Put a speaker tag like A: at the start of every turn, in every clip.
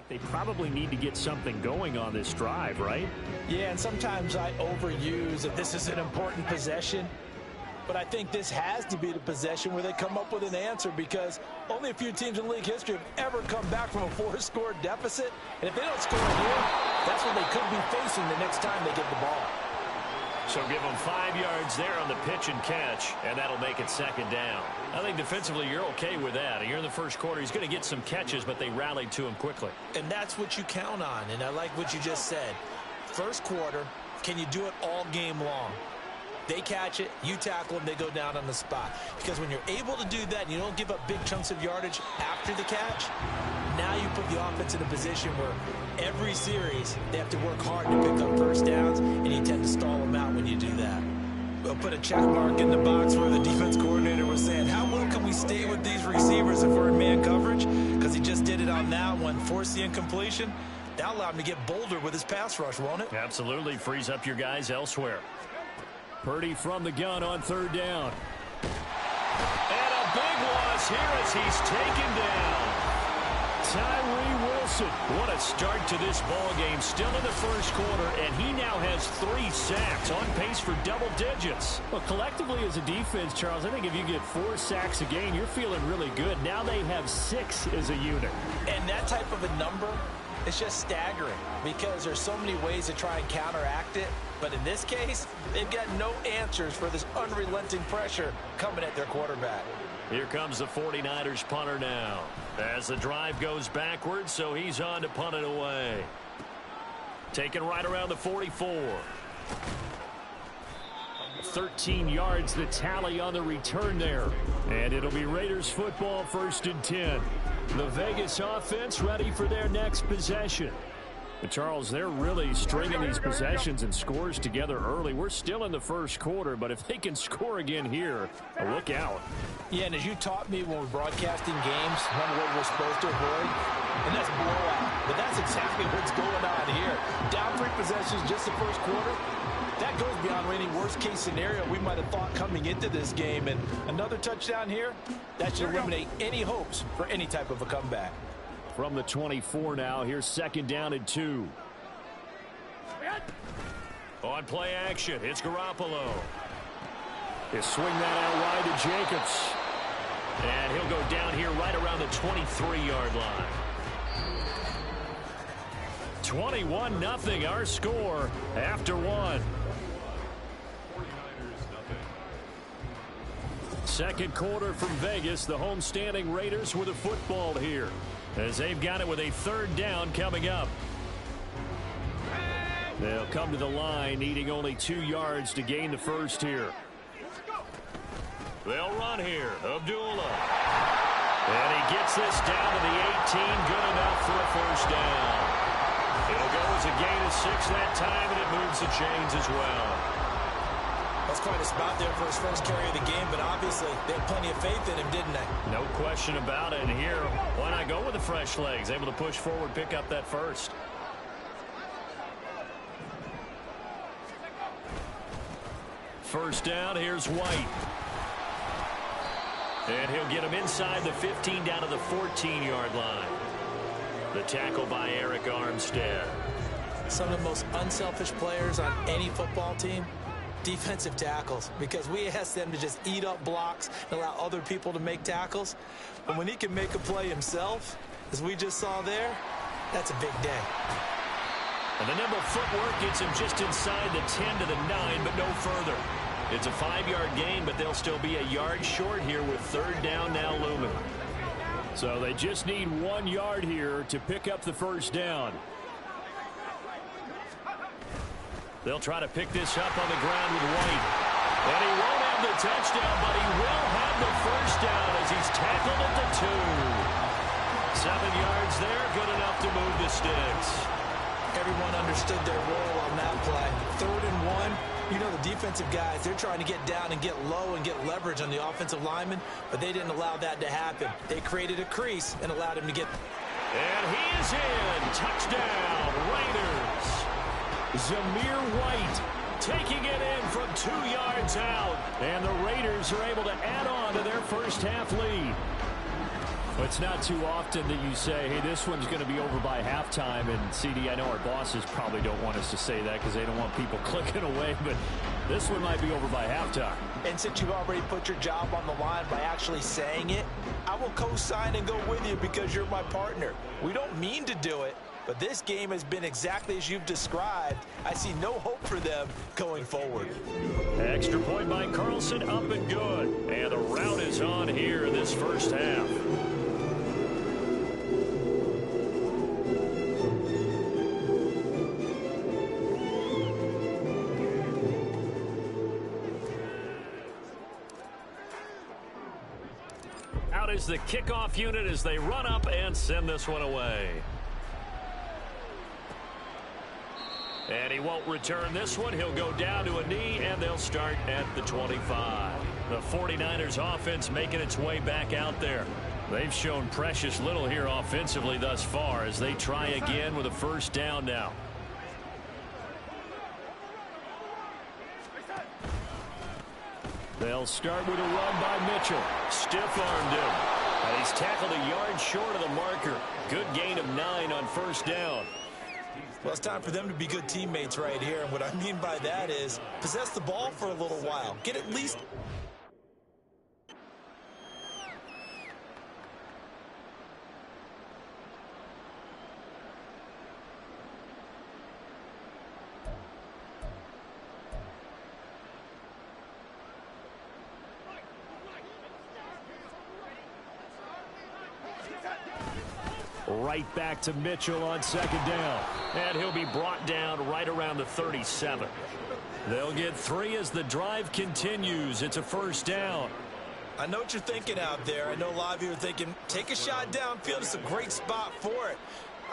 A: They probably need to get something going on this drive, right?
B: Yeah, and sometimes I overuse that this is an important possession. But I think this has to be the possession where they come up with an answer, because only a few teams in league history have ever come back from a 4-score deficit. And if they don't score here, that's what they could be facing the next time they get the ball.
C: So give them 5 yards there on the pitch and catch, and that'll make it second down. I think defensively you're okay with that. Here in the first quarter, he's going to get some catches, but they rallied to him quickly.
B: And that's what you count on, and I like what you just said. First quarter, can you do it all game long? They catch it, you tackle them, they go down on the spot. Because when you're able to do that and you don't give up big chunks of yardage after the catch, now you put the offense in a position where every series they have to work hard to pick up first downs, and you tend to stall them out when you do that. We'll put a check mark in the box where the defense coordinator was saying, how well can we stay with these receivers if we're in man coverage? Because he just did it on that one, forced the incompletion. That'll allow him to get bolder with his pass rush, won't it?
C: Absolutely, frees up your guys elsewhere.
A: Purdy from the gun on third down.
C: And a big loss here as he's taken down.
A: Tyree Wilson.
C: What a start to this ball game. Still in the first quarter, and he now has 3 sacks, on pace for double digits.
A: Well, collectively as a defense, Charles, I think if you get 4 sacks a game, you're feeling really good. Now they have 6 as a unit.
B: And that type of a number, it's just staggering, because there's so many ways to try and counteract it. But in this case, they've got no answers for this unrelenting pressure coming at their quarterback.
C: Here comes the 49ers punter now, as the drive goes backwards, so he's on to punt it away. Taken right around the 44.
A: 13 yards the tally on the return there. And it'll be Raiders football, 1st and 10. The Vegas offense ready for their next possession. But Charles, they're really stringing these possessions and scores together early. We're still in the first quarter, but if they can score again here, look out.
B: Yeah, and as you taught me when we're broadcasting games, one word we're supposed to avoid, and that's blowout. But that's exactly what's going on here. Down 3 possessions just the first quarter. That goes beyond any worst-case scenario we might have thought coming into this game. And another touchdown here, that should eliminate any hopes for any type of a comeback.
A: From the 24 now, here's 2nd down and 2.
C: On play action, it's Garoppolo.
A: He'll swing that out wide to Jacobs.
C: And he'll go down here right around the 23-yard line. 21-0 our score after 1.
A: Second quarter from Vegas. The homestanding Raiders with a football here,
C: as they've got it with a 3rd down coming up.
A: They'll come to the line, needing only 2 yards to gain the first here.
C: They'll run here. Abdullah. And he gets this down to the 18. Good enough for a 1st down. It'll go as a gain of 6 that time, and it moves the chains as well.
B: That's quite a spot there for his first carry of the game, but obviously they had plenty of faith in him, didn't they?
C: No question about it. And here, why not go with the fresh legs? Able to push forward, pick up that first. First down, here's White. And he'll get him inside the 15 down to the 14-yard line. The tackle by Eric Armstead.
B: Some of the most unselfish players on any football team, defensive tackles, because we ask them to just eat up blocks and allow other people to make tackles. But when he can make a play himself, as we just saw there, that's a big day.
C: And the nimble footwork gets him just inside the 10 to the 9, but no further. It's a 5-yard gain, but they'll still be a yard short here with 3rd down now looming.
A: So they just need 1 yard here to pick up the first down.
C: They'll try to pick this up on the ground with White. And he won't have the touchdown, but he will have the first down as he's tackled at the 2. 7 yards there, good enough to move the sticks.
B: Everyone understood their role on that play. 3rd and 1. You know, the defensive guys, they're trying to get down and get low and get leverage on the offensive lineman, but they didn't allow that to happen. They created a crease and allowed him to get.
C: And he is in. Touchdown, Raiders.
A: Zamir White
C: taking it in from 2 yards out.
A: And the Raiders are able to add on to their first half lead. Well, it's not too often that you say, hey, this one's going to be over by halftime. And, CD, I know our bosses probably don't want us to say that because they don't want people clicking away. But this one might be over by halftime.
B: And since you've already put your job on the line by actually saying it, I will co-sign and go with you because you're my partner. We don't mean to do it, but this game has been exactly as you've described. I see no hope for them going forward.
A: Extra point by Carlson, up and good. And the rout is on here in this first half. Out is the kickoff unit as they run up and send this one away. And he won't return this one. He'll go down to a knee, and they'll start at the 25. The 49ers offense making its way back out there. They've shown precious little here offensively thus far as they try again with a first down now. They'll start with a run by Mitchell. Stiff-armed him. And he's tackled a yard short of the marker. Good gain of 9 on first down.
B: Well, it's time for them to be good teammates right here. And what I mean by that is possess the ball for a little while. Get at least...
A: Right back to Mitchell on second down. And he'll be brought down right around the 37. They'll get 3 as the drive continues. It's a first down.
B: I know what you're thinking out there. I know a lot of you are thinking, take a shot downfield. It's a great spot for it.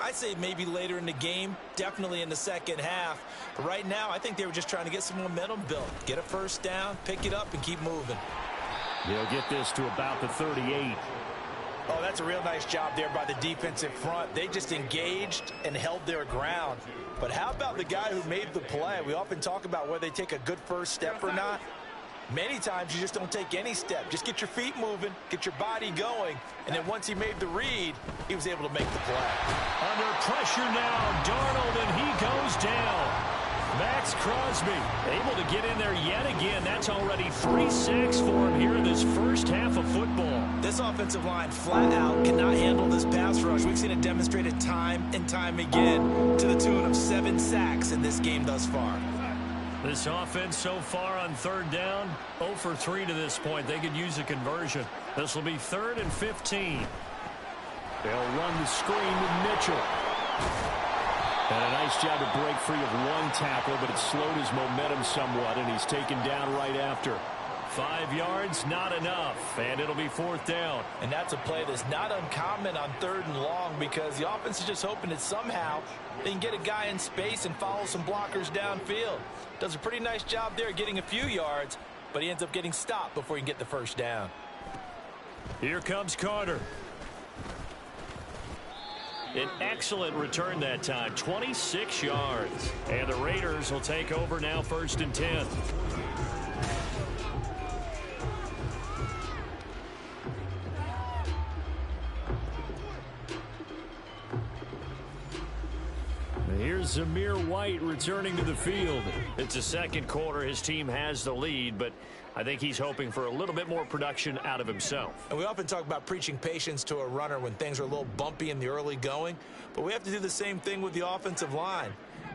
B: I'd say maybe later in the game, definitely in the second half. But right now, I think they were just trying to get some momentum built. Get a first down, pick it up, and keep moving.
A: They'll get this to about the 38.
B: Oh, that's a real nice job there by the defensive front. They just engaged and held their ground. But how about the guy who made the play? We often talk about whether they take a good first step or not. Many times you just don't take any step. Just get your feet moving, get your body going, and then once he made the read, he was able to make the play.
A: Under pressure now, Darnold, and he goes down. Max Crosby able to get in there yet again. That's already 3 sacks for him here in this first half of football.
B: This offensive line flat out cannot handle this pass rush. We've seen it demonstrated time and time again to the tune of 7 sacks in this game thus far.
A: This offense so far on third down, 0 for 3 to this point. They could use a conversion. This will be 3rd and 15. They'll run the screen with Mitchell. And a nice job to break free of 1 tackle, but it slowed his momentum somewhat, and he's taken down right after. 5 yards, not enough, and it'll be 4th down.
B: And that's a play that's not uncommon on 3rd and long because the offense is just hoping that somehow they can get a guy in space and follow some blockers downfield. Does a pretty nice job there getting a few yards, but he ends up getting stopped before he can get the first down.
A: Here comes Carter. An excellent return that time, 26 yards. And the Raiders will take over now 1st and 10. Here's Zamir White returning to the field. It's the second quarter. His team has the lead, but I think he's hoping for a little bit more production out of himself.
B: And we often talk about preaching patience to a runner when things are a little bumpy in the early going, but we have to do the same thing with the offensive line.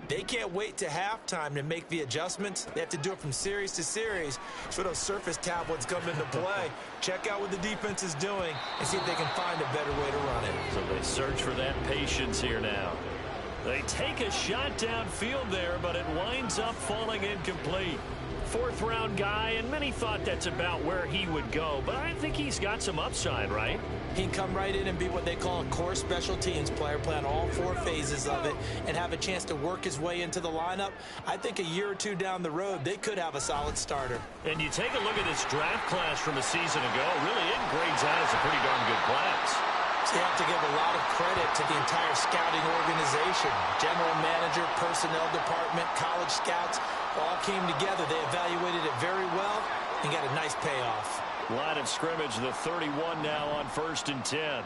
B: They can't wait to halftime to make the adjustments. They have to do it from series to series so those surface tablets come into play. Check out what the defense is doing and see if they can find a better way to run it.
A: So they search for that patience here now. They take a shot downfield there, but it winds up falling incomplete. 4th-round guy, and many thought that's about where he would go, but I think he's got some upside, right?
B: He can come right in and be what they call a core special teams player, play on all 4 phases of it, and have a chance to work his way into the lineup. I think a year or 2 down the road, they could have a solid starter.
A: And you take a look at this draft class from a season ago, really it grades out as a pretty darn good class.
B: So you have to give a lot of credit to the entire scouting organization. General manager, personnel department, college scouts, all came together. They evaluated it very well and got a nice payoff.
A: Line of scrimmage, the 31 now on 1st and 10.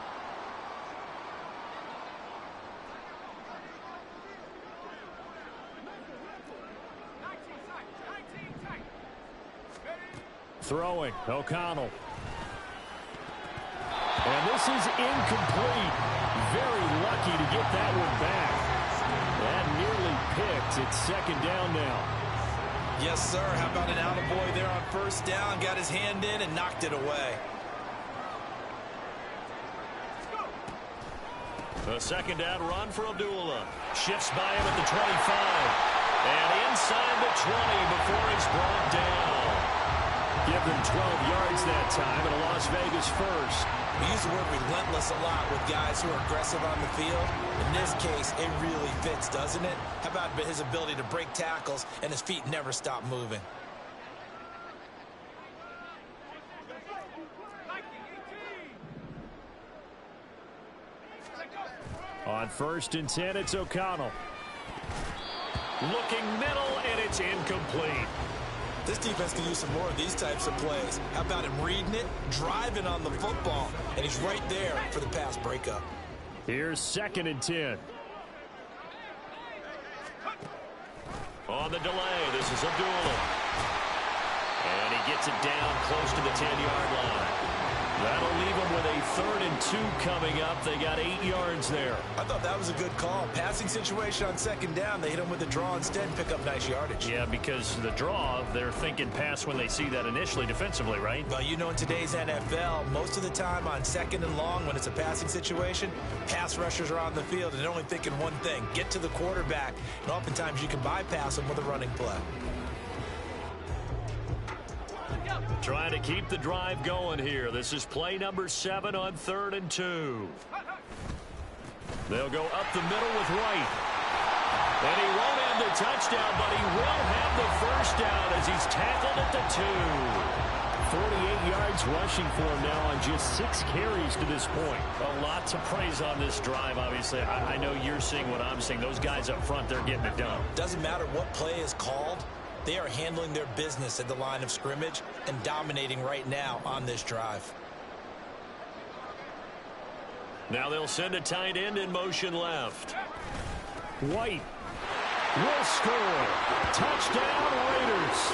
A: Throwing, O'Connell. And this is incomplete. Very lucky to get that one back. That nearly picked. It's second down now.
B: Yes, sir. How about an attaboy there on first down? Got his hand in and knocked it away.
C: A second down run for Abdullah. Shifts by him at the 25. And inside the 20 before he's brought down.
A: Give them 12 yards that time and a Las Vegas first.
B: We use the word relentless a lot with guys who are aggressive on the field. In this case, it really fits, doesn't it? How about his ability to break tackles and his feet never stop moving?
A: On 1st and 10, it's O'Connell.
C: Looking middle, and it's incomplete.
B: This defense can use some more of these types of plays. How about him reading it, driving on the football, and he's right there for the pass breakup.
A: Here's 2nd and 10.
C: On the delay, this is Abdullah. And he gets it down close to the 10-yard line. That'll leave them with a 3rd and 2 coming up. They got 8 yards there.
B: I thought that was a good call. Passing situation on 2nd down. They hit him with the draw instead and pick up nice yardage.
C: Yeah, because the draw, they're thinking pass when they see that initially defensively, right?
B: Well, you know, in today's NFL, most of the time on 2nd and long, when it's a passing situation, pass rushers are on the field and they're only thinking one thing, get to the quarterback. And oftentimes you can bypass them with a running play.
C: Trying to keep the drive going here. This is play number 7 on 3rd and 2. They'll go up the middle with White. And he won't have the touchdown, but he will have the first down as he's tackled at the 2.
A: 48 yards rushing for him now on just 6 carries to this point.
C: A lot to praise on this drive, obviously. I know you're seeing what I'm seeing. Those guys up front, they're getting it done.
B: Doesn't matter what play is called. They are handling their business at the line of scrimmage and dominating right now on this drive.
C: Now they'll send a tight end in motion left.
A: White will score. Touchdown, Raiders.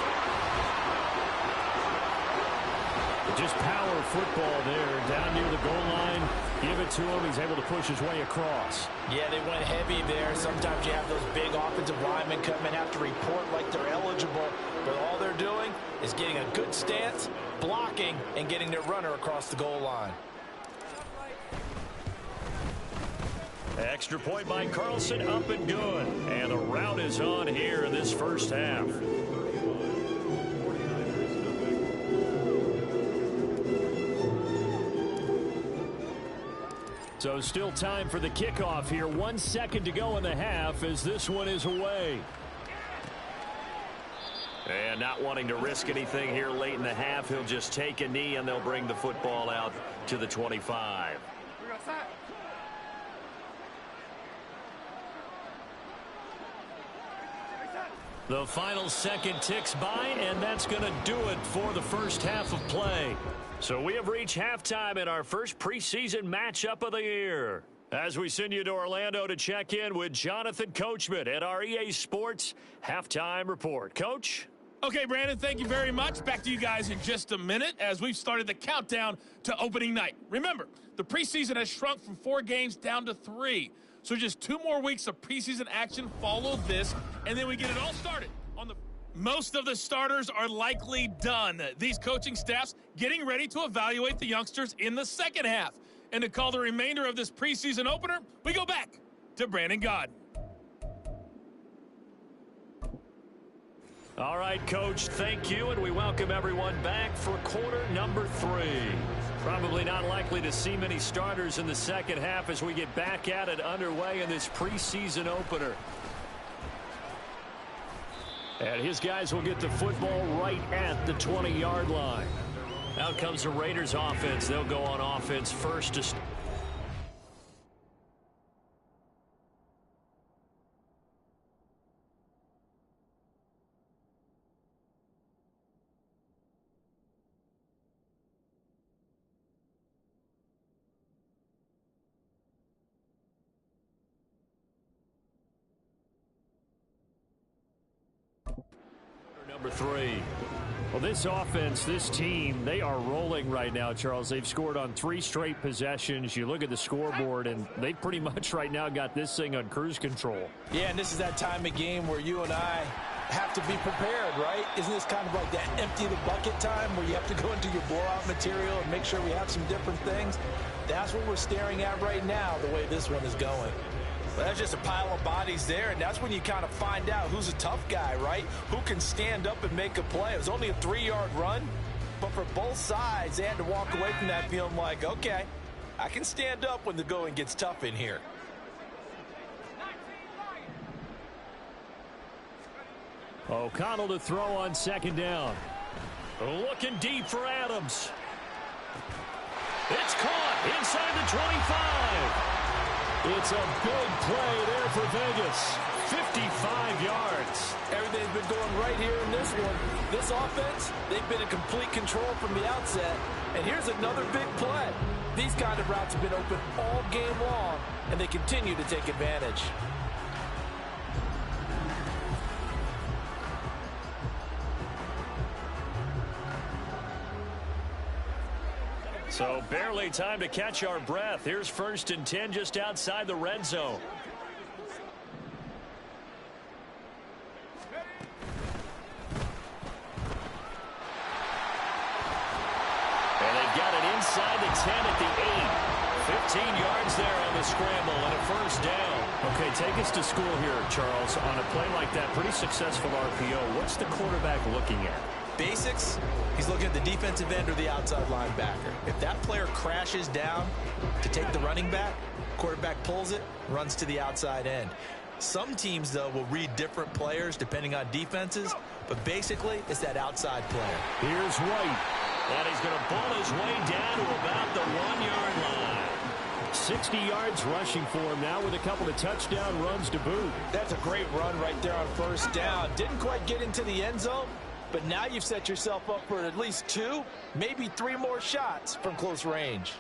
A: Just power football there. Down near the goal line. Give it to him. He's able to push his way across.
B: Yeah, they went heavy there. Sometimes you have those big offensive linemen come and have to report like they're eligible. But all they're doing is getting a good stance, blocking, and getting their runner across the goal line.
C: Extra point by Carlson, up and good. And the route is on here in this first half.
A: So still time for the kickoff here. 1 second to go in the half as this one is away.
C: And not wanting to risk anything here late in the half, he'll just take a knee and they'll bring the football out to the 25. The final second ticks by, and that's going to do it for the first half of play. So we have reached halftime in our first preseason matchup of the year. As we send you to Orlando to check in with Jonathan Coachman at our EA Sports Halftime Report. Coach?
D: Okay, Brandon, thank you very much. Back to you guys in just a minute as we've started the countdown to opening night. Remember, the preseason has shrunk from 4 games down to 3. So just 2 more weeks of preseason action follow this, and then we get it all started on the... Most of the starters are likely done. These coaching staffs getting ready to evaluate the youngsters in the second half. And to call the remainder of this preseason opener, we go back to Brandon Gaudin.
C: All right, Coach, thank you, and we welcome everyone back for quarter number 3. Probably not likely to see many starters in the second half as we get back at it underway in this preseason opener.
A: And his guys will get the football right at the 20-yard line.
C: Out comes the Raiders offense. They'll go on offense first to start. Number 3.
A: Well, this offense, this team, they are rolling right now, Charles. They've scored on 3 straight possessions. You look at the scoreboard, and they pretty much right now got this thing on cruise control.
B: Yeah, and this is that time of game where you and I have to be prepared, right? Isn't this kind of like that empty the bucket time where you have to go into your blowout material and make sure we have some different things? That's what we're staring at right now, the way this one is going. But that's just a pile of bodies there, and that's when you kind of find out who's a tough guy, right? Who can stand up and make a play. It was only a 3-yard run, but for both sides, they had to walk away from that feeling like, okay, I can stand up when the going gets tough in here.
A: O'Connell to throw on 2nd down. Looking deep for Adams. It's caught inside the 25. It's a big play there for Vegas. 55 yards.
B: Everything's been going right here in this one. This offense, they've been in complete control from the outset. And here's another big play. These kind of routes have been open all game long, and they continue to take advantage.
A: So barely time to catch our breath. Here's 1st and 10 just outside the red zone. And they've got it inside the 10 at the 8. 15 yards there on the scramble and a 1st down. Okay, take us to school here, Charles. On a play like that, pretty successful RPO. What's the quarterback looking at?
B: Basics, he's looking at the defensive end or the outside linebacker. If that player crashes down to take the running back, quarterback pulls it, runs to the outside end. Some teams, though, will read different players depending on defenses, but basically it's that outside player.
A: Here's White. And he's going to pull his way down to about the 1-yard line. 60 yards rushing for him now with a couple of touchdown runs to boot.
B: That's a great run right there on 1st down. Didn't quite get into the end zone, but now you've set yourself up for at least 2, maybe 3 more shots from close range.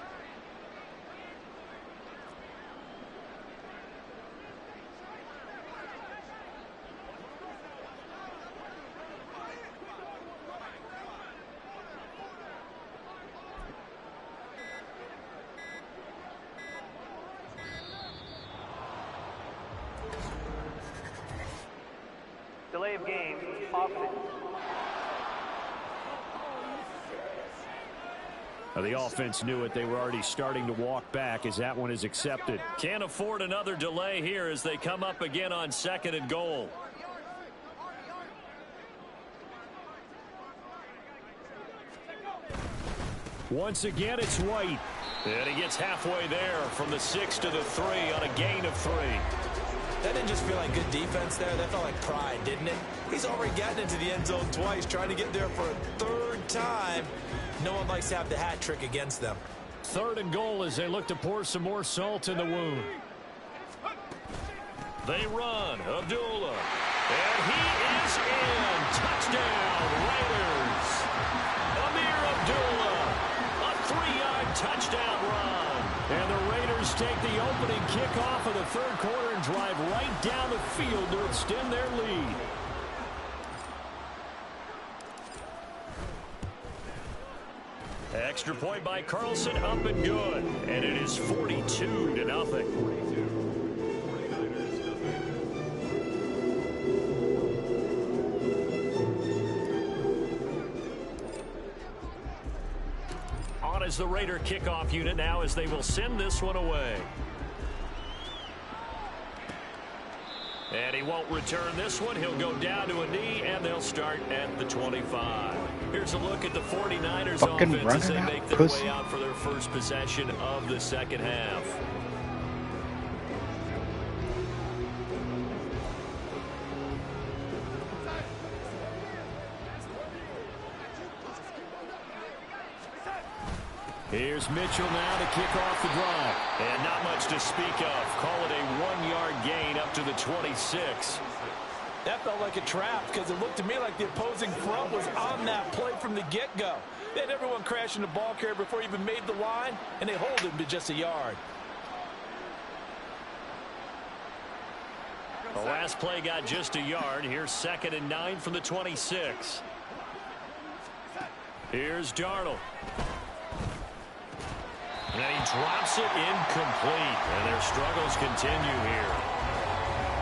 E: Delay of game, offense.
A: The offense knew it. They were already starting to walk back as that one is accepted. Can't afford another delay here as they come up again on 2nd and goal. Once again, it's White. And he gets halfway there from the 6 to the 3 on a gain of 3.
B: That didn't just feel like good defense there. That felt like pride, didn't it? He's already gotten into the end zone twice, trying to get there for a 3rd time. No one likes to have the hat trick against them.
A: 3rd and goal as they look to pour some more salt in the wound. They run. Abdullah. And he is in. Touchdown, Raiders. Amir Abdullah. A 3-yard touchdown run. And the Raiders take the opening kickoff of the 3rd quarter and drive right down the field to extend their lead. Extra point by Carlson, up and good. And it is 42-0. On is the Raider kickoff unit now as they will send this one away. And he won't return this one. He'll go down to a knee, and they'll start at the 25. Here's a look at the 49ers offense as they make their way out for their first possession of the 2nd half. Here's Mitchell now to kick off the drive. And not much to speak of. Call it a 1-yard gain up to the 26.
B: That felt like a trap because it looked to me like the opposing front was on that play from the get-go. They had everyone crashing the ball carrier before he even made the line, and they hold him to just a yard.
A: The last play got just a yard. Here's 2nd and 9 from the 26. Here's Darnold. And he drops it incomplete. And their struggles continue here.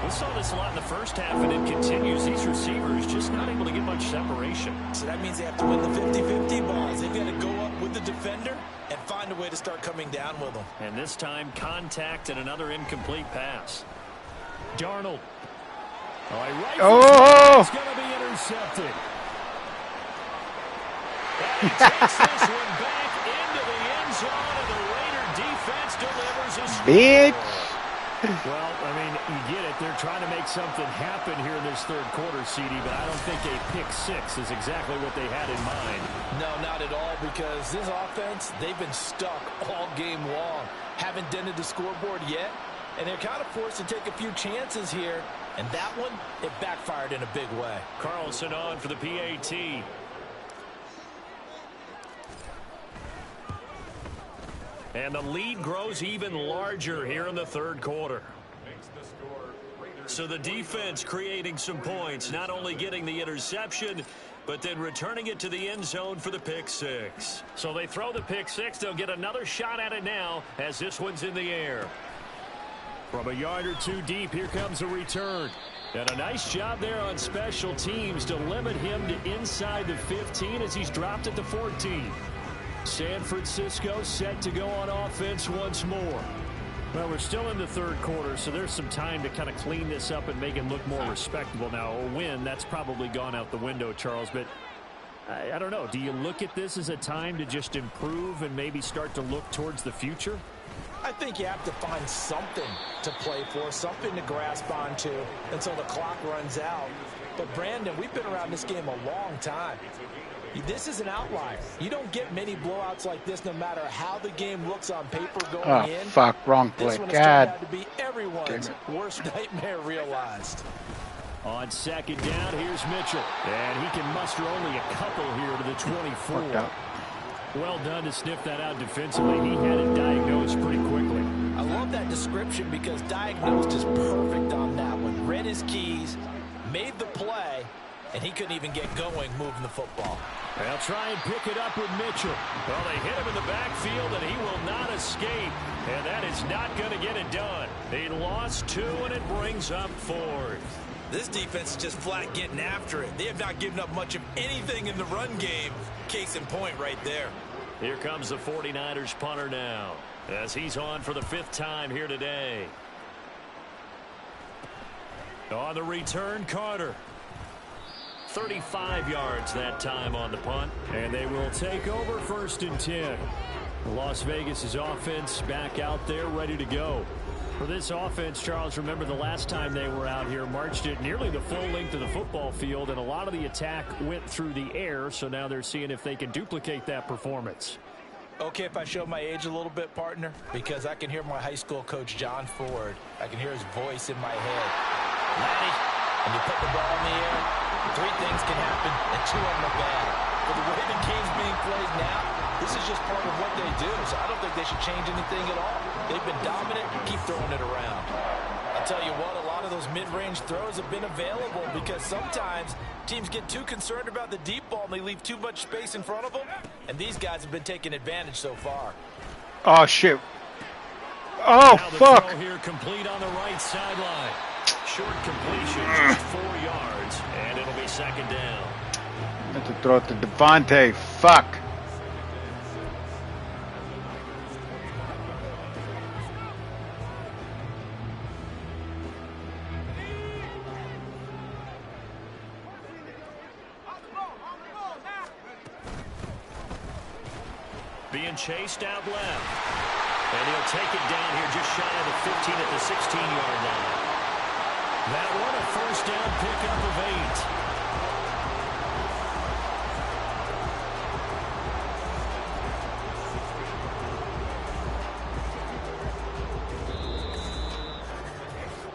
A: We saw this a lot in the first half, and it continues. These receivers just not able to get much separation.
B: So that means they have to win the 50-50 balls. They've got to go up with the defender and find a way to start coming down with them.
A: And this time, contact and another incomplete pass. Darnold. It's going to be intercepted. And he takes this one back into the end zone, and the Raider defense delivers a score.
F: Bitch.
A: Well, I mean, you get it. They're trying to make something happen here in this third quarter, CD, but I don't think a pick six is exactly what they had in mind.
B: No, not at all, because this offense, they've been stuck all game long. Haven't dented the scoreboard yet, and they're kind of forced to take a few chances here. And that one, it backfired in a big way.
A: Carlson on for the PAT. And the lead grows even larger here in the third quarter. So the defense creating some points, not only getting the interception, but then returning it to the end zone for the pick six. So they throw the pick six. They'll get another shot at it now as this one's in the air. From a yard or two deep, here comes a return. And a nice job there on special teams to limit him to inside the 15 as he's dropped at the 14. San Francisco set to go on offense once more. Well, we're still in the third quarter, so there's some time to kind of clean this up and make it look more respectable. Now, a win, that's probably gone out the window, Charles, but I don't know. Do you look at this as a time to just improve and maybe start to look towards the future?
B: I think you have to find something to play for, something to grasp onto until the clock runs out. But, Brandon, we've been around this game a long time. This is an outlier. You don't get many blowouts like this no matter how the game looks on paper going in.
F: Oh, fuck. Wrong play.
B: This one has turned out to be everyone's worst nightmare realized.
A: On second down, here's Mitchell. And he can muster only a couple here to the 24. Well done to sniff that out defensively. He had it diagnosed pretty quickly.
B: I love that description because diagnosed is perfect on that one. Read his keys, made the play, and he couldn't even get going moving the football.
A: They'll try and pick it up with Mitchell. Well, they hit him in the backfield, and he will not escape. And that is not going to get it done. He lost two, and it brings up fourth.
B: This defense is just flat getting after it. They have not given up much of anything in the run game. Case in point right there.
A: Here comes the 49ers punter now, as he's on for the fifth time here today. On the return, Carter. 35 yards that time on the punt, and they will take over first and 10. Las Vegas' offense back out there ready to go. For this offense, Charles, remember the last time they were out here, marched it nearly the full length of the football field, and a lot of the attack went through the air, so now they're seeing if they can duplicate that performance.
B: Okay, if I show my age a little bit, partner, because I can hear my high school coach, John Ford. I can hear his voice in my head. Laddie, when you put the ball in the air, three things can happen, and two of them are bad. But the way the game's being played now, this is just part of what they do, so I don't think they should change anything at all. They've been dominant. Keep throwing it around. I'll tell you what, a lot of those mid-range throws have been available because sometimes teams get too concerned about the deep ball and they leave too much space in front of them, and these guys have been taking advantage so far.
F: Oh, shit. Oh,
A: now the
F: fuck.
A: throw here complete on the right sideline. Short completion, just 4 yards, and it'll be second down.
F: Had to throw it to Devontae. Fuck.
A: Being chased out left. And he'll take it down here just shy of the 15 at the 16-yard line. That one a first down pickup of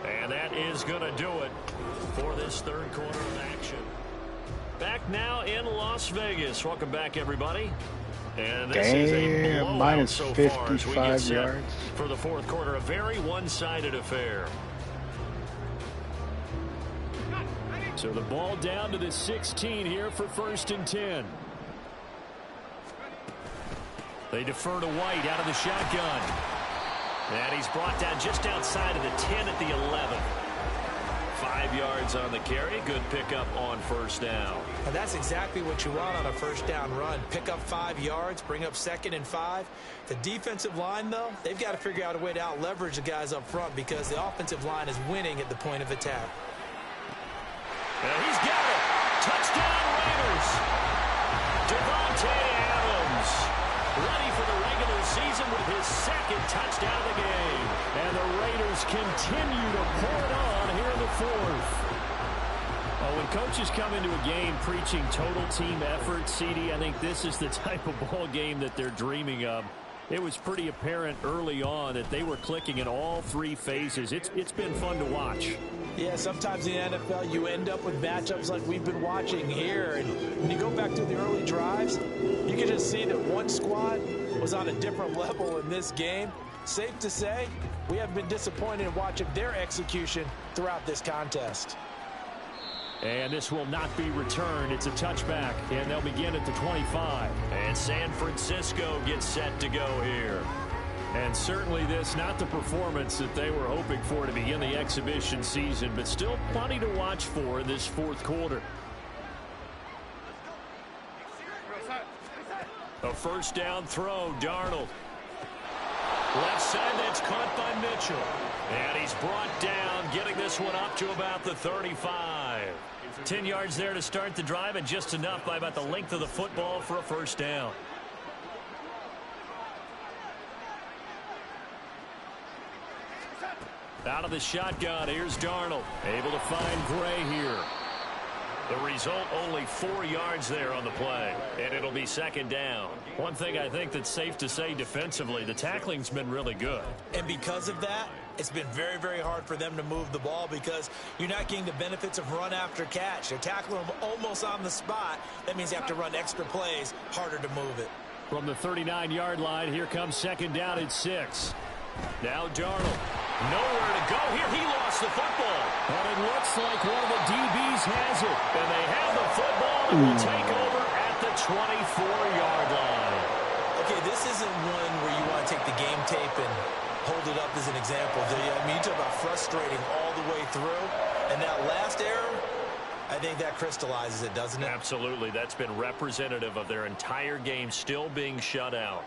A: 8. And that is going to do it for this third quarter of action. Back now in Las Vegas. Welcome back, everybody. And this is a blowout
F: minus
A: so
F: 55 yards.
A: For the fourth quarter, a very one-sided affair. So the ball down to the 16 here for first and 10. They defer to White out of the shotgun. And he's brought down just outside of the 10 at the 11. 5 yards on the carry. Good pickup on first down.
B: And that's exactly what you want on a first down run. Pick up 5 yards, bring up 2nd and 5. The defensive line, though, they've got to figure out a way to out-leverage the guys up front because the offensive line is winning at the point of attack.
A: And he's got it. Touchdown Raiders. Devontae Adams ready for the regular season with his 2nd touchdown of the game. And the Raiders continue to pour it on here in the 4th. Well, when coaches come into a game preaching total team effort, CD, I think this is the type of ball game that they're dreaming of. It was pretty apparent early on that they were clicking in all 3 phases. It's been fun to watch.
B: Yeah, sometimes in the NFL you end up with matchups like we've been watching here. And when you go back to the early drives, you can just see that one squad was on a different level in this game. Safe to say, we have been disappointed in watching their execution throughout this contest.
A: And this will not be returned. It's a touchback, and they'll begin at the 25. And San Francisco gets set to go here. And certainly this, not the performance that they were hoping for to begin the exhibition season, but still plenty to watch for in this 4th quarter. A first down throw, Darnold. Left side, that's caught by Mitchell. And he's brought down, getting this one up to about the 35. 10 yards there to start the drive, and just enough by about the length of the football for a first down. Out of the shotgun, here's Darnold. Able to find Gray here. The result, only 4 yards there on the play, and it'll be 2nd down. One thing I think that's safe to say defensively, the tackling's been really good.
B: And because of that, it's been very, very hard for them to move the ball because you're not getting the benefits of run after catch. They're tackling them almost on the spot. That means you have to run extra plays, harder to move it.
A: From the 39-yard line, here comes 2nd down at 6. Now Darnold. Nowhere to go here. He lost the football. And it looks like one of the DBs has it. And they have the football and will take over at the 24-yard line.
B: Okay, this isn't one where you want to take the game tape and hold it up as an example, do you? I mean, you talk about frustrating all the way through. And that last error, I think that crystallizes it, doesn't it?
A: Absolutely. That's been representative of their entire game still being shut out.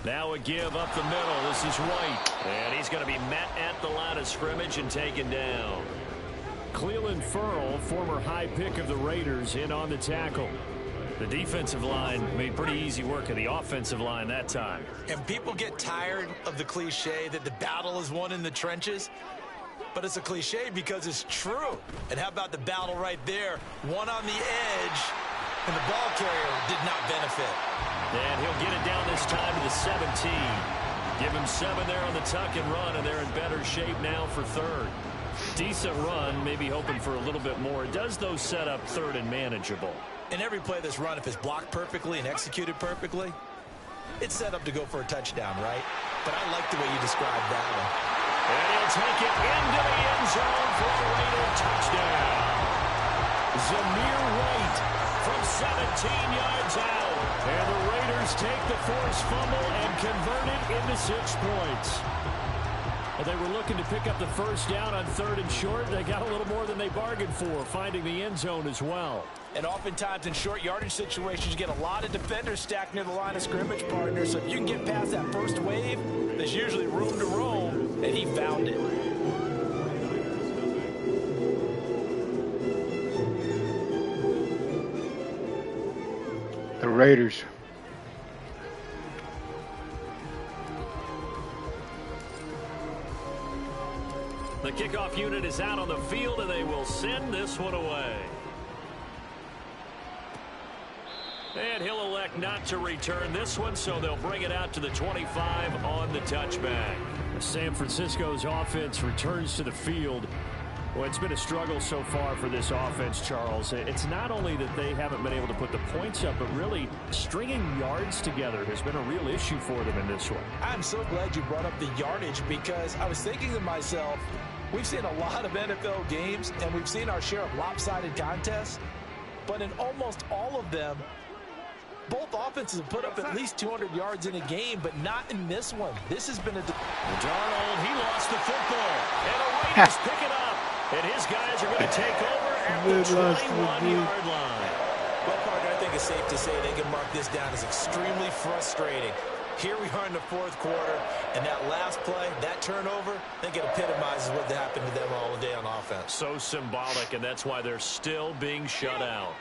A: Now a give up the middle. This is White. And he's going to be met at the line of scrimmage and taken down. Cleveland Ferrell, former high pick of the Raiders, in on the tackle. The defensive line made pretty easy work of the offensive line that time.
B: And people get tired of the cliche that the battle is won in the trenches. But it's a cliche because it's true. And how about the battle right there? One on the edge, and the ball carrier did not benefit.
A: And he'll get it down this time to the 17. Give him 7 there on the tuck and run, and they're in better shape now for 3rd. Decent run, maybe hoping for a little bit more. It does, though, set up 3rd and manageable.
B: In every play this run, if it's blocked perfectly and executed perfectly, it's set up to go for a touchdown, right? But I like the way you described that one.
A: And he'll take it into the end zone for a Raider touchdown. Zamir White from 17 yards out. And the Raiders take the forced fumble and convert it into 6 points. Well, they were looking to pick up the first down on 3rd and short. They got a little more than they bargained for, finding the end zone as well.
B: And oftentimes in short yardage situations, you get a lot of defenders stacked near the line of scrimmage, partner. So if you can get past that first wave, there's usually room to roam, and he found it.
F: The Raiders.
A: The kickoff unit is out on the field, and they will send this one away. And he'll elect not to return this one, so they'll bring it out to the 25 on the touchback. San Francisco's offense returns to the field. Well, it's been a struggle so far for this offense, Charles. It's not only that they haven't been able to put the points up, but really stringing yards together has been a real issue for them in this one.
B: I'm so glad you brought up the yardage, because I was thinking to myself, we've seen a lot of NFL games, and we've seen our share of lopsided contests, but in almost all of them, both offenses have put up at least 200 yards in a game, but not in this one. This has been a...
A: Darnold, he lost the football, and the Raiders pick it up. And his guys are going to take over at the 21-yard line.
B: Well, Parker, I think it's safe to say they can mark this down as extremely frustrating. Here we are in the fourth quarter, and that last play, that turnover, I think it epitomizes what happened to them all day on offense.
A: So symbolic, and that's why they're still being shut out.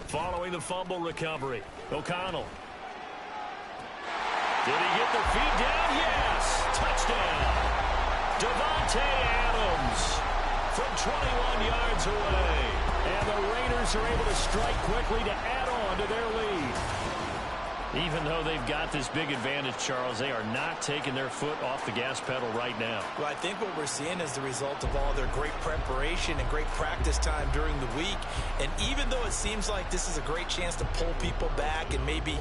A: Following the fumble recovery, O'Connell. Did he get the feet down? Yes. Touchdown. Davante Adams from 21 yards away. And the Raiders are able to strike quickly to add on to their lead. Even though they've got this big advantage, Charles, they are not taking their foot off the gas pedal right now.
B: Well, I think what we're seeing is the result of all their great preparation and great practice time during the week. And even though it seems like this is a great chance to pull people back and maybe,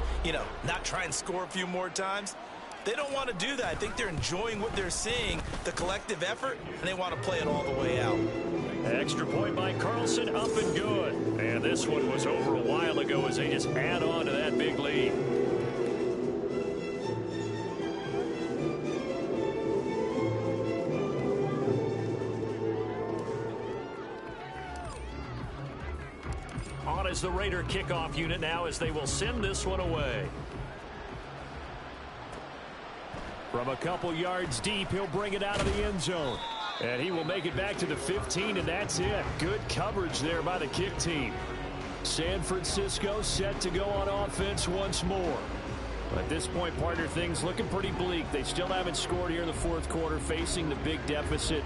B: not try and score a few more times, they don't want to do that. I think they're enjoying what they're seeing, the collective effort, and they want to play it all the way out.
A: Extra point by Carlson, up and good. And this one was over a while ago as they just add on to that big lead. On is the Raider kickoff unit now as they will send this one away. From a couple yards deep, he'll bring it out of the end zone. And he will make it back to the 15, and that's it. Good coverage there by the kick team. San Francisco set to go on offense once more. At this point, partner, things looking pretty bleak. They still haven't scored here in the fourth quarter, facing the big deficit.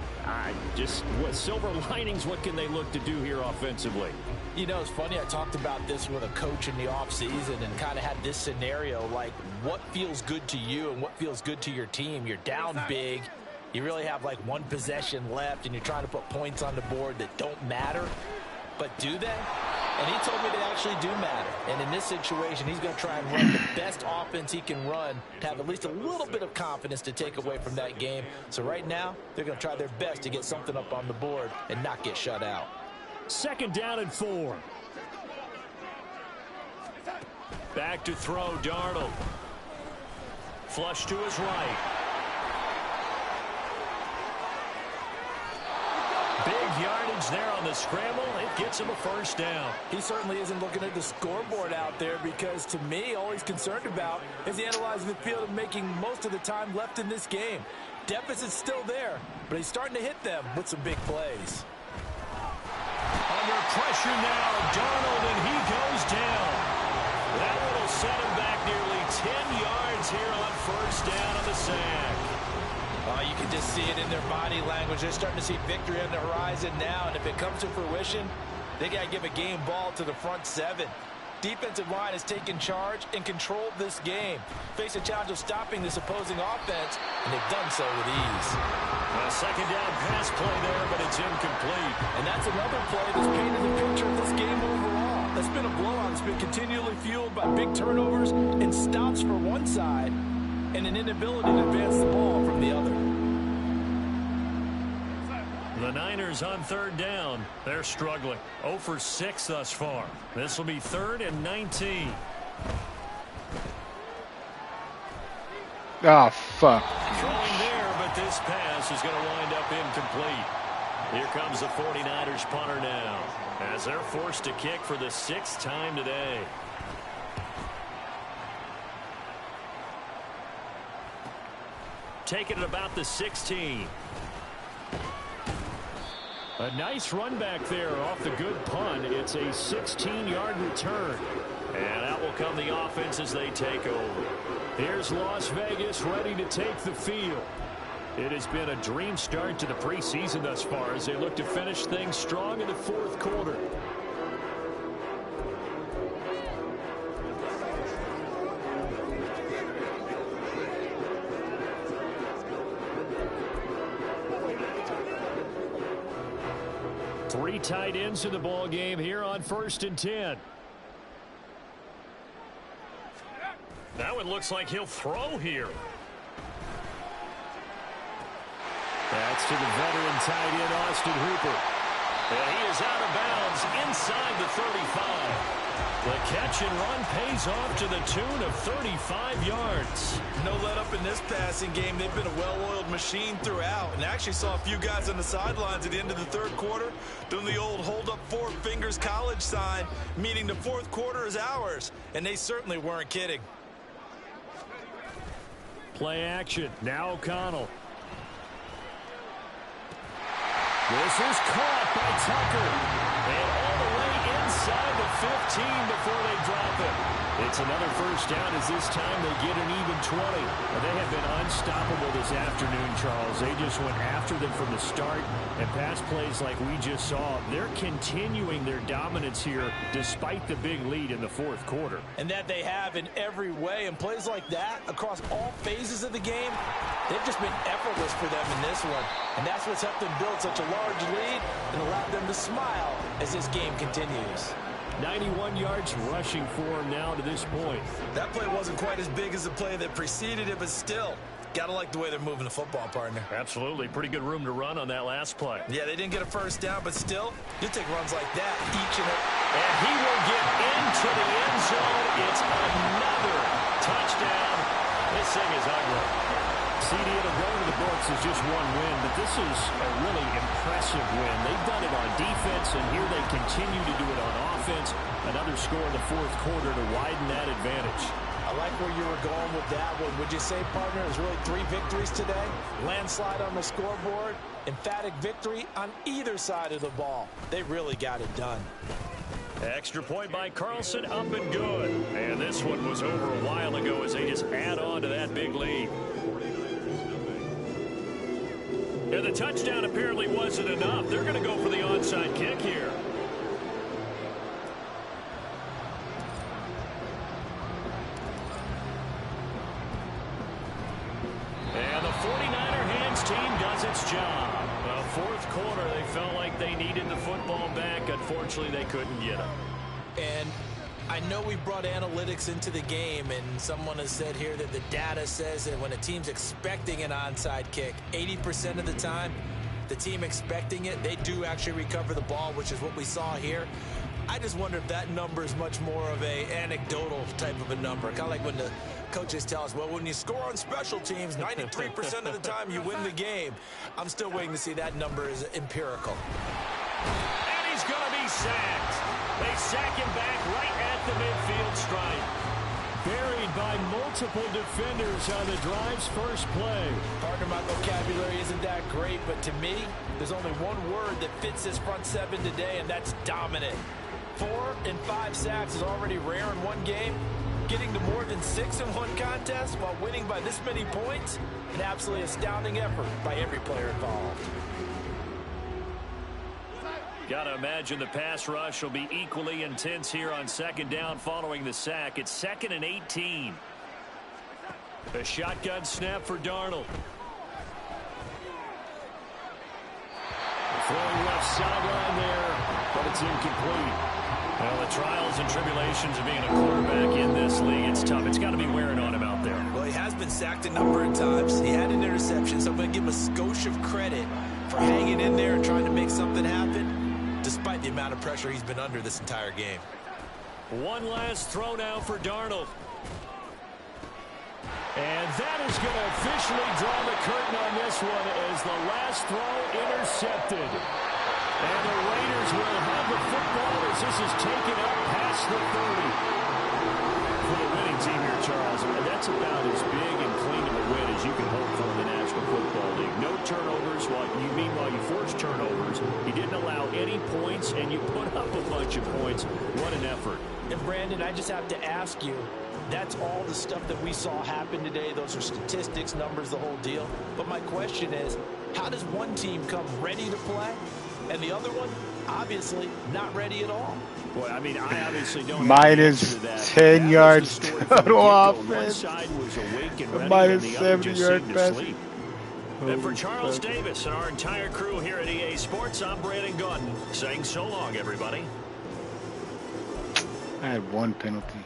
A: What silver linings, what can they look to do here offensively?
B: It's funny, I talked about this with a coach in the offseason and kind of had this scenario, like what feels good to you and what feels good to your team. You're down big. You really have like one possession left, and you're trying to put points on the board that don't matter. But do they? And he told me they actually do matter. And in this situation, he's going to try and run the best offense he can run to have at least a little bit of confidence to take away from that game. So right now, they're going to try their best to get something up on the board and not get shut out.
A: 2nd down and 4. Back to throw, Darnold. Flush to his right. Big yardage there on the scramble. It gets him a 1st down.
B: He certainly isn't looking at the scoreboard out there, because to me, all he's concerned about is analyzing the field and making most of the time left in this game. Deficit's still there, but he's starting to hit them with some big plays.
A: Under pressure now, Darnold, and he goes down. That one will set him back nearly 10 yards here on 1st down on the sack.
B: You can just see it in their body language. They're starting to see victory on the horizon now, and if it comes to fruition, they got to give a game ball to the front 7. Defensive line has taken charge and controlled this game. Face a challenge of stopping this opposing offense, and they've done so with ease.
A: A 2nd down pass play there, but it's incomplete.
B: And that's another play that's painted the picture of this game overall. That's been a blowout. It's been continually fueled by big turnovers and stops for one side and an inability to advance the ball from the other.
A: The Niners on 3rd down. They're struggling. 0 for 6 thus far. This will be 3rd and 19.
F: Oh, fuck.
A: Throwing there, but this pass is going to wind up incomplete. Here comes the 49ers punter now, as they're forced to kick for the 6th time today. Taking it about the 16. A nice run back there off the good punt. It's a 16-yard return. And out will come the offense as they take over. Here's Las Vegas ready to take the field. It has been a dream start to the preseason thus far as they look to finish things strong in the fourth quarter. 3 tight ends in the ball game here on 1st and 10.
C: Now it looks like he'll throw here.
A: That's to the veteran tight end, Austin Hooper.
C: And he is out of bounds inside the 35. The catch and run pays off to the tune of 35 yards.
B: No let up in this passing game. They've been a well-oiled machine throughout. And actually saw a few guys on the sidelines at the end of the 3rd quarter doing the old hold up 4 fingers college sign, meaning the 4th quarter is ours. And they certainly weren't kidding.
A: Play action. Now O'Connell. This is caught by Tucker. And all the way inside the 15 before they drop it. It's another first down as this time they get an even 20. They have been unstoppable this afternoon, Charles. They just went after them from the start, and pass plays like we just saw. They're continuing their dominance here despite the big lead in the 4th quarter.
B: And that they have in every way. And plays like that across all phases of the game, they've just been effortless for them in this one. And that's what's helped them build such a large lead and allowed them to smile as this game continues.
A: 91 yards rushing for him now to this point.
B: That play wasn't quite as big as the play that preceded it, but still, gotta like the way they're moving the football, partner.
C: Absolutely. Pretty good room to run on that last play.
B: Yeah, they didn't get a first down, but still, you take runs like that each and every.
C: And he will get into the end zone. It's another touchdown. This thing is ugly.
A: CD, it'll go into the books as just one win, but this is a really impressive win. They've done it on defense, and here they continue to do it on offense. Another score in the 4th quarter to widen that advantage.
B: I like where you were going with that one. Would you say, partner, it was really 3 victories today? Landslide on the scoreboard, emphatic victory on either side of the ball. They really got it done.
C: Extra point by Carlson, up and good. And this one was over a while ago as they just add on to that big lead. And the touchdown apparently wasn't enough. They're going to go for the onside kick here. And the 49er hands team does its job. The 4th quarter, they felt like they needed the football back. Unfortunately, they couldn't get it.
B: And I know we brought analytics into the game, and someone has said here that the data says that when a team's expecting an onside kick, 80% of the time, the team expecting it, they do actually recover the ball, which is what we saw here. I just wonder if that number is much more of a anecdotal type of a number. Kind of like when the coaches tell us, well, when you score on special teams, 93% of the time you win the game. I'm still waiting to see that number is empirical.
C: And he's going to be sacked. They sack him back right at the midfield stripe.
A: Buried by multiple defenders on the drive's first play.
B: Partner, my vocabulary isn't that great, but to me, there's only one word that fits this front 7 today, and that's dominant. 4 and 5 sacks is already rare in one game. Getting to more than 6 in one contest while winning by this many points, an absolutely astounding effort by every player involved.
C: Got to imagine the pass rush will be equally intense here on 2nd down following the sack. It's 2nd and 18.
A: A shotgun snap for Darnold. Throwing left sideline there, but it's incomplete.
C: Well, the trials and tribulations of being a quarterback in this league, it's tough. It's got to be wearing on him out there.
B: Well, he has been sacked a number of times. He had an interception, so I'm going to give him a skosh of credit for hanging in there and trying to make something happen, despite the amount of pressure he's been under this entire game.
A: One last throw now for Darnold. And that is going to officially draw the curtain on this one as the last throw intercepted. And the Raiders will have the football as this is taken up past the 30. For the winning team here, Charles, that's about as big and clean of a win as you can hope for in the National Football League. No turnovers. Meanwhile, you forced turnovers. You didn't allow any points, and you put up a bunch of points. What an effort.
B: And, Brandon, I just have to ask you, that's all the stuff that we saw happen today. Those are statistics, numbers, the whole deal. But my question is, how does one team come ready to play and the other one, obviously, not ready at all?
A: Well, I mean, I obviously don't
F: minus 10 yards total offense.
A: One side was awake and ready,
F: minus
A: and the other just
F: 70-yard
A: seemed to
F: pass.
A: sleep. And for Charles Davis and our entire crew here at EA Sports, I'm Brandon Gaudin saying so long, everybody.
F: I had one penalty.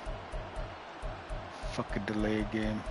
F: Fucking delay game.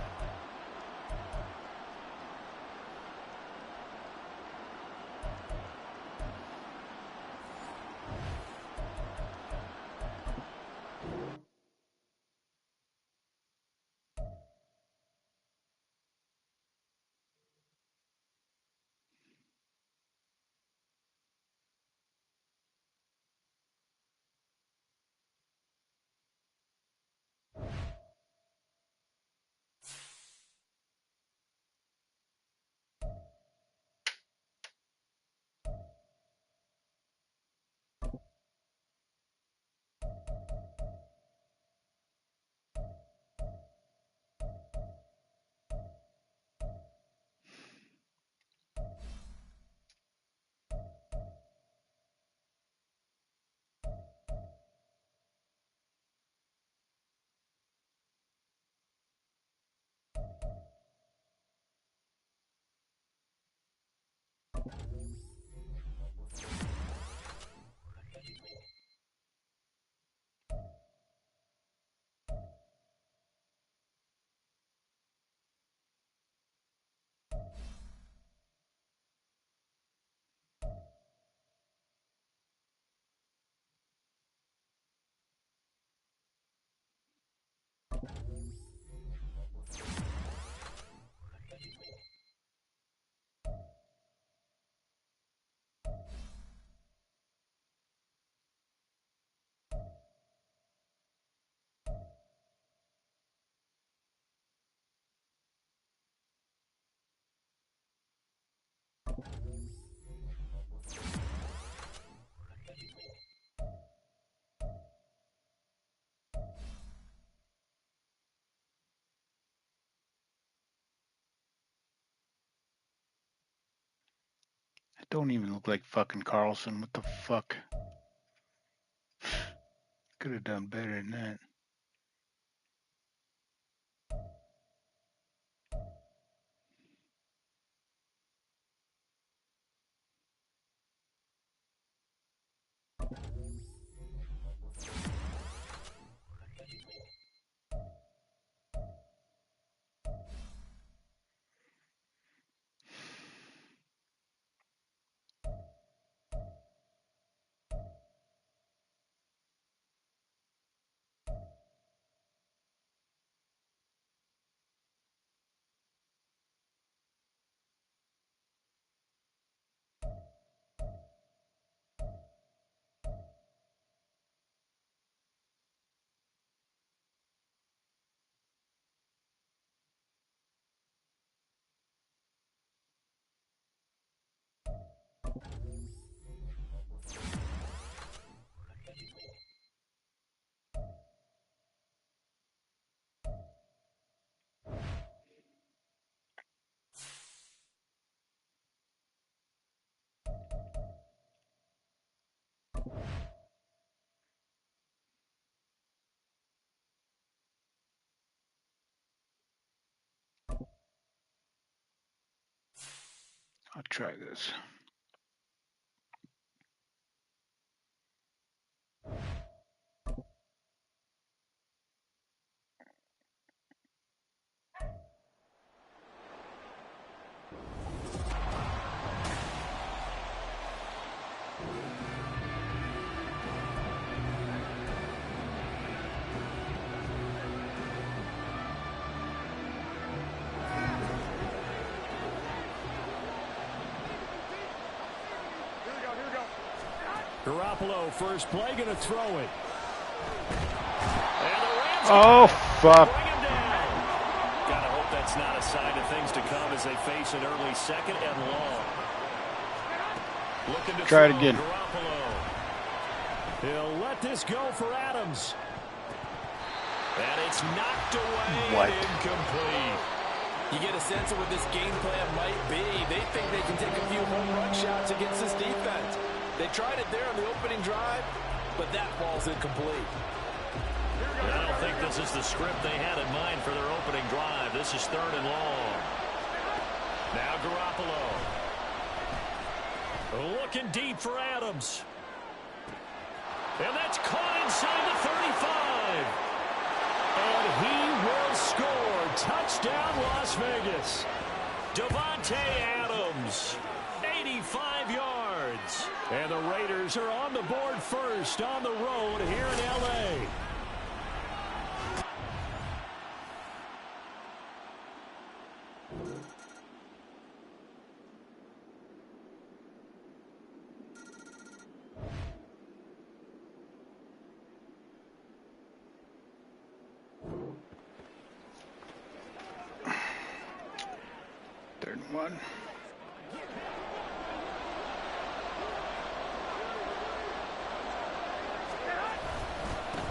F: I don't even look like fucking Carlson. What the fuck? Could have done better than that. I'll try this.
A: Garoppolo, first play, going to throw it.
F: Oh, fuck.
A: Bring him down. Gotta hope that's not a sign of things to come as they face an early second and long. Looking to
F: try it again.
A: Garoppolo. He'll let this go for Adams. And it's knocked away and incomplete.
B: You get a sense of what this game plan might be. They think they can take a few home run shots against this defense. They tried it there on the opening drive, but that ball's incomplete.
A: I don't think this is the script they had in mind for their opening drive. This is 3rd and long. Now Garoppolo. Looking deep for Adams. And that's caught inside the 35. And he will score. Touchdown, Las Vegas. Davante Adams, 85 yards. And the Raiders are on the board first on the road here in L.A.
F: Third and 1.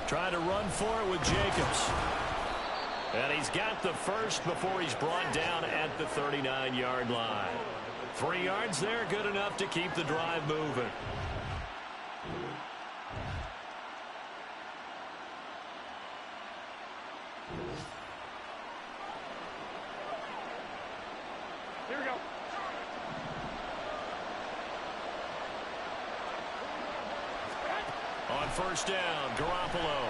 A: Trying to run for it with Jacobs. And he's got the first before he's brought down at the 39-yard line. 3 yards there, good enough to keep the drive moving.
E: Here we go.
A: On first down, Garoppolo.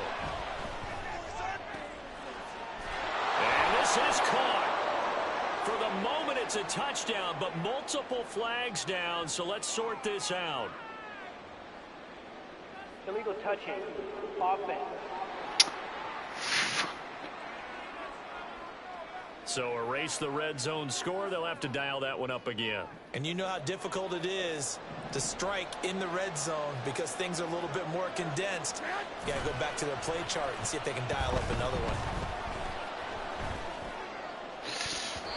A: And this is caught. For the moment, it's a touchdown, but multiple flags down, so let's sort this out.
E: Illegal touching. Offense.
A: So erase the red zone score. They'll have to dial that one up again.
B: And you know how difficult it is to strike in the red zone because things are a little bit more condensed. You got to go back to their play chart and see if they can dial up another one.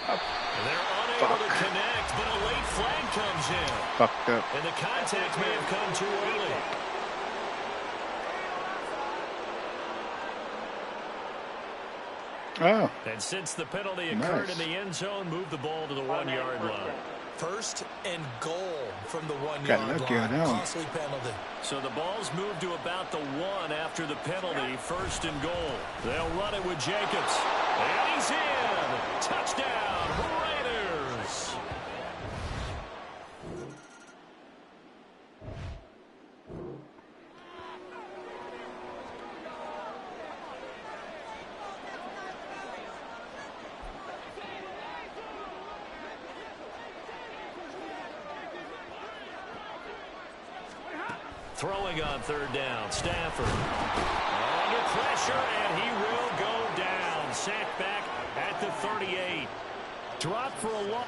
A: And they're unable to connect, but a late flag comes in.
F: Fucked up.
A: And the contact may have come too early.
F: Oh.
A: And since the penalty occurred in the end zone, move the ball to the 1-yard line.
B: First and goal from the 1-yard
F: Got lucky on
B: line.
F: that one.
B: Costly penalty.
A: So the ball's moved to about the 1 after the penalty. First and goal. They'll run it with Jacobs. And he's in. Touchdown, Raiders. Throwing on third down, Stafford. Under pressure, and he will go down. Sacked back at the 38. Dropped for a long.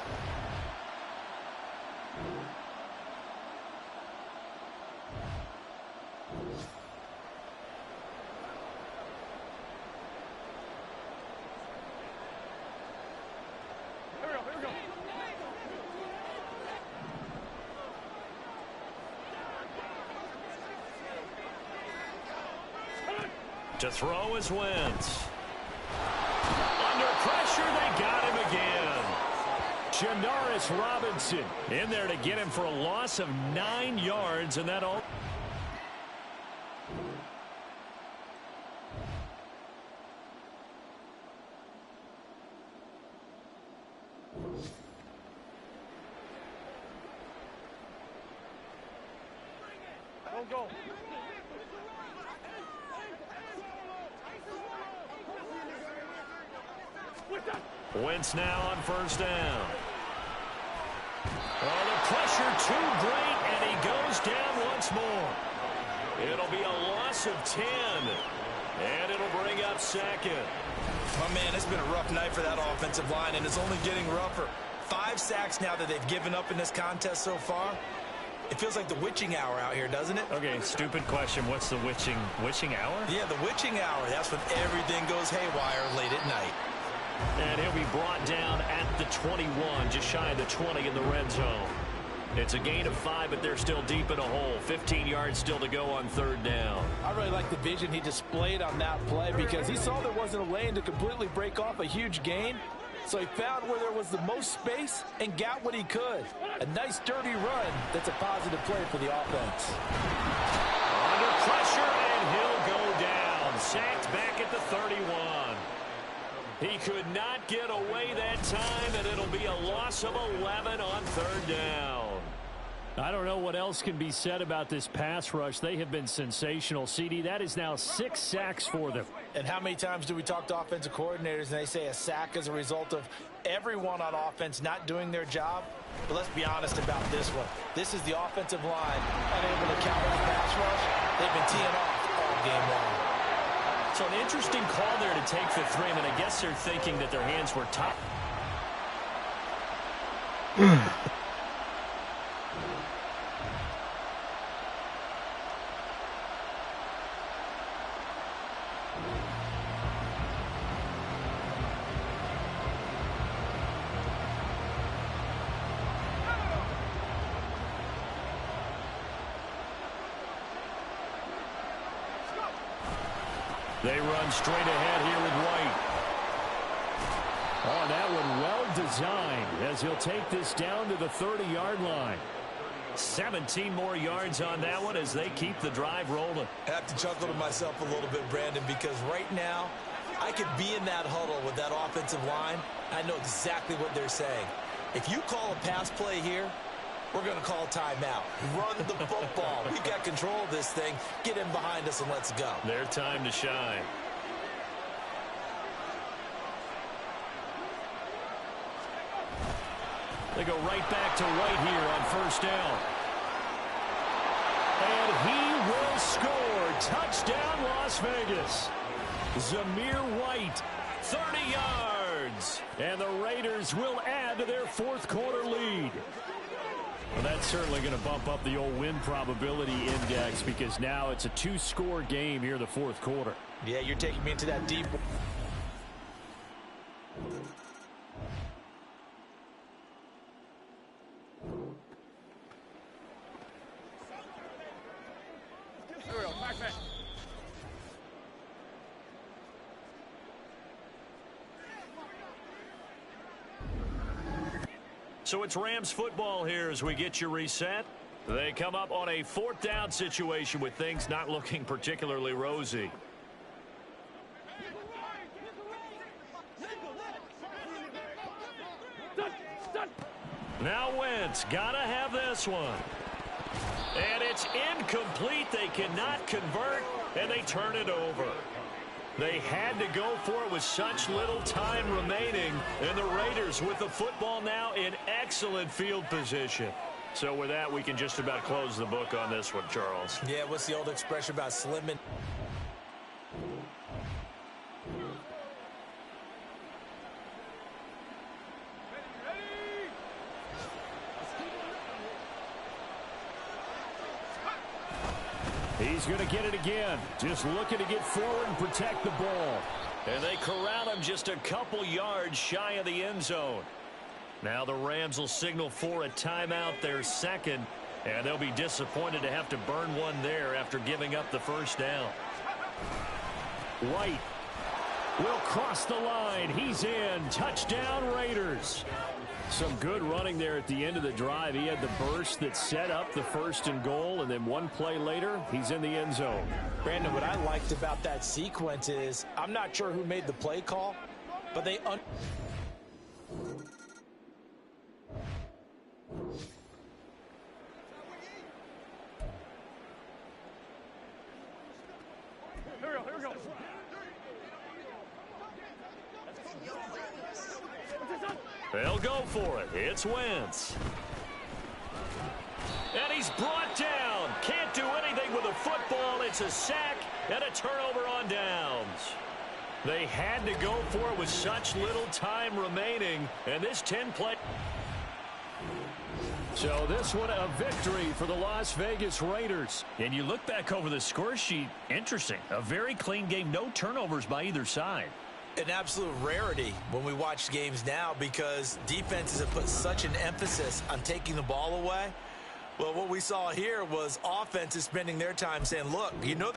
A: To throw is Wentz. Under pressure, they got him again. Janoris Robinson in there to get him for a loss of 9 yards, and that all.
E: Go.
A: Wentz now on first down. Oh, the pressure too great, and he goes down once more. It'll be a loss of 10, and it'll bring up second.
B: Oh, man, it's been a rough night for that offensive line, and it's only getting rougher. 5 sacks now that they've given up in this contest so far. It feels like the witching hour out here, doesn't it?
A: Okay, stupid question. What's the witching hour?
B: Yeah, the witching hour. That's when everything goes haywire late at night.
A: And he'll be brought down at the 21, just shy of the 20 in the red zone. It's a gain of 5, but they're still deep in a hole. 15 yards still to go on third down.
G: I really like the vision he displayed on that play because he saw there wasn't a lane to completely break off a huge gain. So he found where there was the most space and got what he could. A nice dirty run that's a positive play for the offense.
A: Under pressure, and he'll go down. Sacked back at the 31.
C: He could not get away that time, and it'll be a loss of 11 on third down.
A: I don't know what else can be said about this pass rush. They have been sensational. CD, that is now 6 sacks for them.
G: And how many times do we talk to offensive coordinators and they say a sack is a result of everyone on offense not doing their job? But let's be honest about this one. This is the offensive line unable to counter the pass rush. They've been teeing off all game long.
C: So an interesting call there to take the 3. I mean, I guess they're thinking that their hands were tied. They run straight ahead here with White.
A: Oh, that one well designed as he'll take this down to the 30-yard line.
C: 17 more yards on that one as they keep the drive rolling.
B: I have to chuckle to myself a little bit, Brandon, because right now I could be in that huddle with that offensive line. I know exactly what they're saying. If you call a pass play here, we're going to call timeout. Run the football. We got control of this thing. Get in behind us and let's go.
C: Their time to shine. They go right back to White here on first down.
A: And he will score. Touchdown, Las Vegas. Zamir White, 30 yards. And the Raiders will add to their fourth quarter lead. Well, that's certainly going to bump up the old win probability index because now it's a 2-score game here in the fourth quarter.
G: Yeah, you're taking me into that deep.
C: So it's Rams football here as we get you reset. They come up on a 4th down situation with things not looking particularly rosy. Now Wentz, gotta have this one. And it's incomplete. They cannot convert, and they turn it over. They had to go for it with such little time remaining, and the Raiders with the football now in excellent field position. So with that, we can just about close the book on this one, Charles.
B: Yeah, what's the old expression about slimming?
A: He's going to get it again. Just looking to get forward and protect the ball.
C: And they corral him just a couple yards shy of the end zone. Now the Rams will signal for a timeout, their second, and they'll be disappointed to have to burn one there after giving up the first down.
A: White will cross the line. He's in. Touchdown, Raiders. Some good running there at the end of the drive. He had the burst that set up the 1st and goal, and then one play later, he's in the end zone.
G: Brandon, what I liked about that sequence is I'm not sure who made the play call, but they
E: Here we go.
C: They'll go for it. It's Wentz. And he's brought down. Can't do anything with the football. It's a sack and a turnover on downs. They had to go for it with such little time remaining. And this 10-play.
A: So this one a victory for the Las Vegas Raiders.
C: And you look back over the score sheet, interesting. A very clean game, no turnovers by either side.
B: An absolute rarity when we watch games now because defenses have put such an emphasis on taking the ball away. Well, what we saw here was offenses spending their time saying, look, you know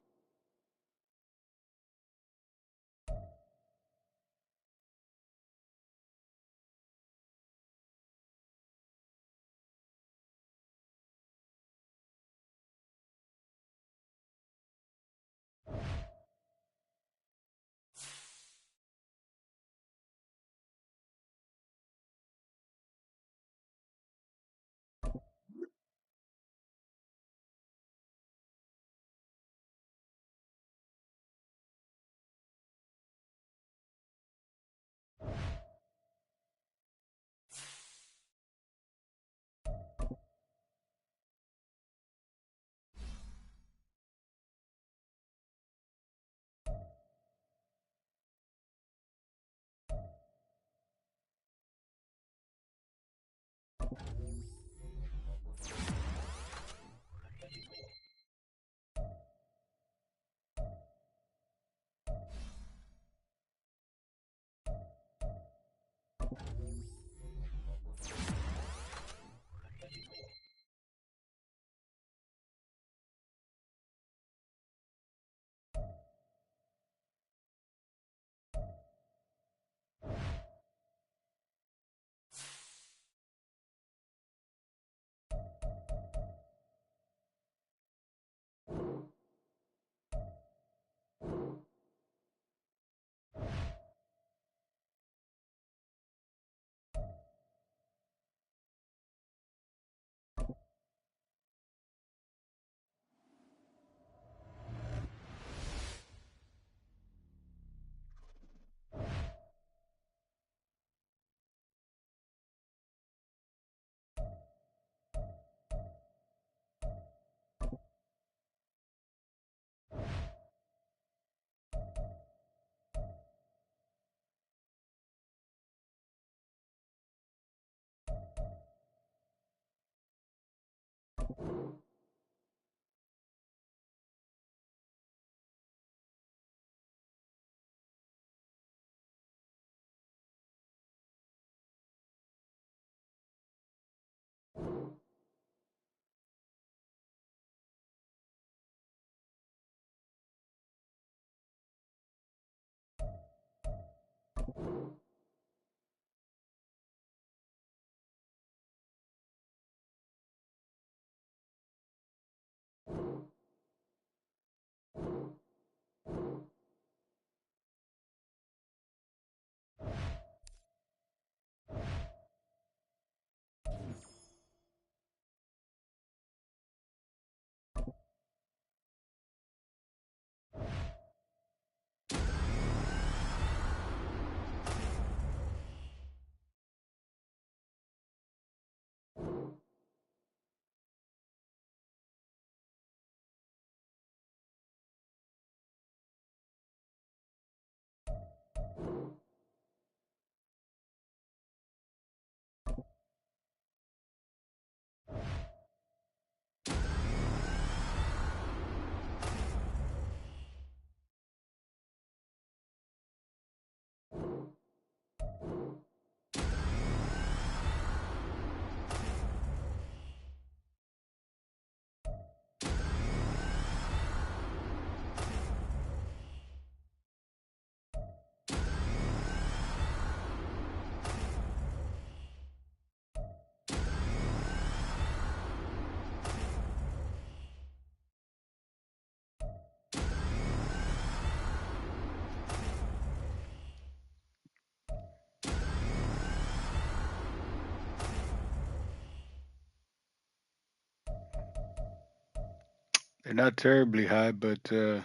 F: They're not terribly high, but or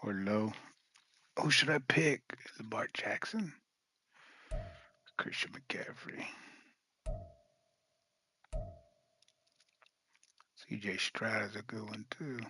F: low. Who should I pick? Lamar Jackson? Christian McCaffrey. CJ Stroud is a good one too.